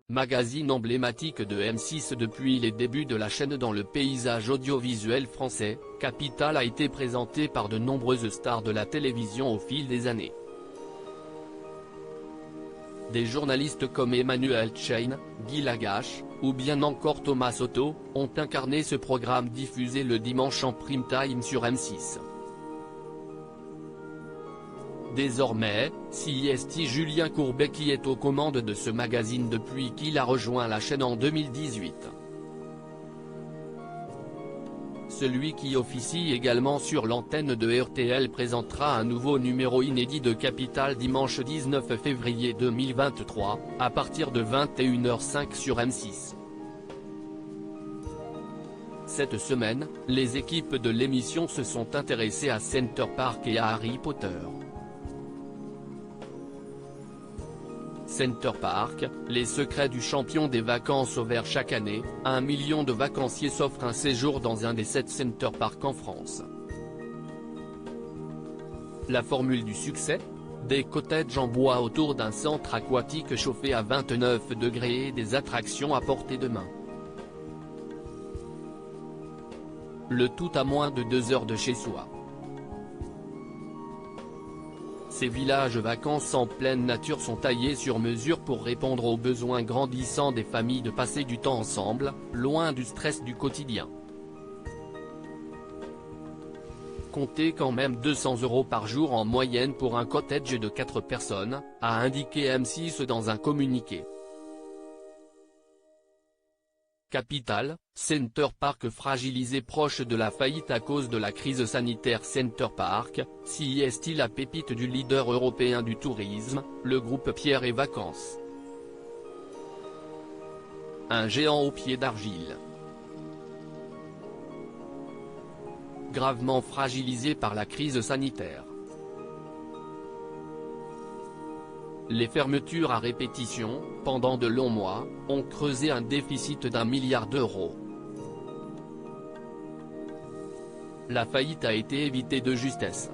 magazine emblématique de M6 depuis les débuts de la chaîne dans le paysage audiovisuel français, Capital a été présenté par de nombreuses stars de la télévision au fil des années. Des journalistes comme Emmanuel Chain, Guy Lagache, ou bien encore Thomas Soto, ont incarné ce programme diffusé le dimanche en prime time sur M6. Désormais, c'est Julien Courbet qui est aux commandes de ce magazine depuis qu'il a rejoint la chaîne en 2018. Celui qui officie également sur l'antenne de RTL présentera un nouveau numéro inédit de Capital dimanche 19 février 2023, à partir de 21h05 sur M6. Cette semaine, les équipes de l'émission se sont intéressées à Center Park et à Harry Potter. Center Park, les secrets du champion des vacances ouverts chaque année, 1 million de vacanciers s'offrent un séjour dans un des 7 Center Park en France. La formule du succès ? Des cottages en bois autour d'un centre aquatique chauffé à 29 degrés et des attractions à portée de main. Le tout à moins de 2 heures de chez soi. Ces villages vacances en pleine nature sont taillés sur mesure pour répondre aux besoins grandissants des familles de passer du temps ensemble, loin du stress du quotidien. Comptez quand même 200 € par jour en moyenne pour un cottage de 4 personnes, a indiqué M6 dans un communiqué. Capital, Center Park fragilisé proche de la faillite à cause de la crise sanitaire. Center Park, c'est la pépite du leader européen du tourisme, le groupe Pierre et Vacances. Un géant aux pieds d'argile. Gravement fragilisé par la crise sanitaire. Les fermetures à répétition, pendant de longs mois, ont creusé un déficit d'1 milliard d'euros. La faillite a été évitée de justesse.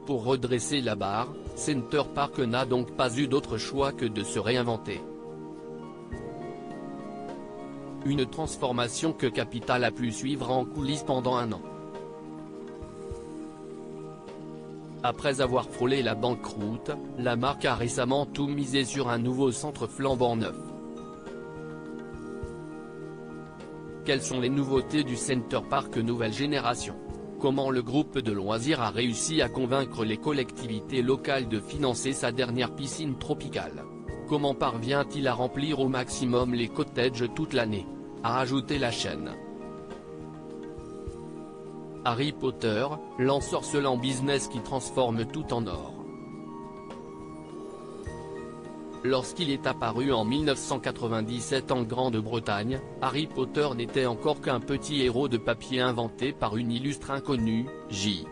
Pour redresser la barre, Center Park n'a donc pas eu d'autre choix que de se réinventer. Une transformation que Capital a pu suivre en coulisses pendant 1 an. Après avoir frôlé la banqueroute, la marque a récemment tout misé sur un nouveau centre flambant neuf. Quelles sont les nouveautés du Center Park nouvelle génération ? Comment le groupe de loisirs a réussi à convaincre les collectivités locales de financer sa dernière piscine tropicale ? Comment parvient-il à remplir au maximum les cottages toute l'année ? A ajouté la chaîne. Harry Potter, l'ensorcelant business qui transforme tout en or. Lorsqu'il est apparu en 1997 en Grande-Bretagne, Harry Potter n'était encore qu'un petit héros de papier inventé par une illustre inconnue, J.K.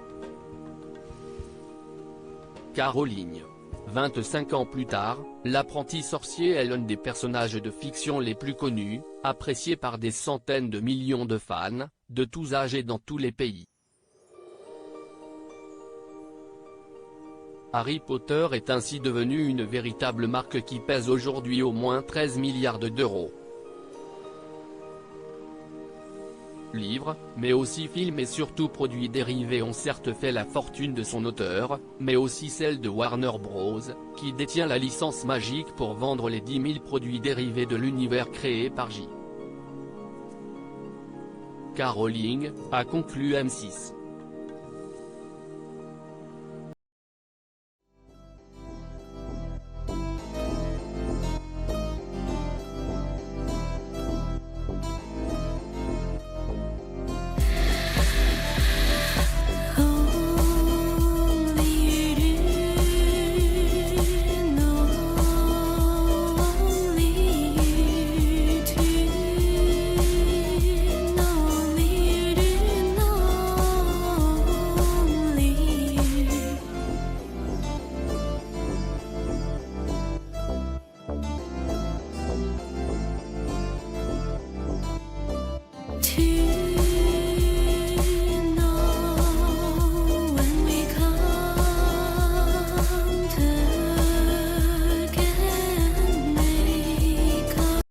Rowling. 25 ans plus tard, l'apprenti sorcier est l'un des personnages de fiction les plus connus, apprécié par des centaines de millions de fans, de tous âges et dans tous les pays. Harry Potter est ainsi devenu une véritable marque qui pèse aujourd'hui au moins 13 milliards d'euros. Livres, mais aussi films et surtout produits dérivés ont certes fait la fortune de son auteur, mais aussi celle de Warner Bros., qui détient la licence magique pour vendre les 10 000 produits dérivés de l'univers créé par J.K. Rowling, a conclu M6.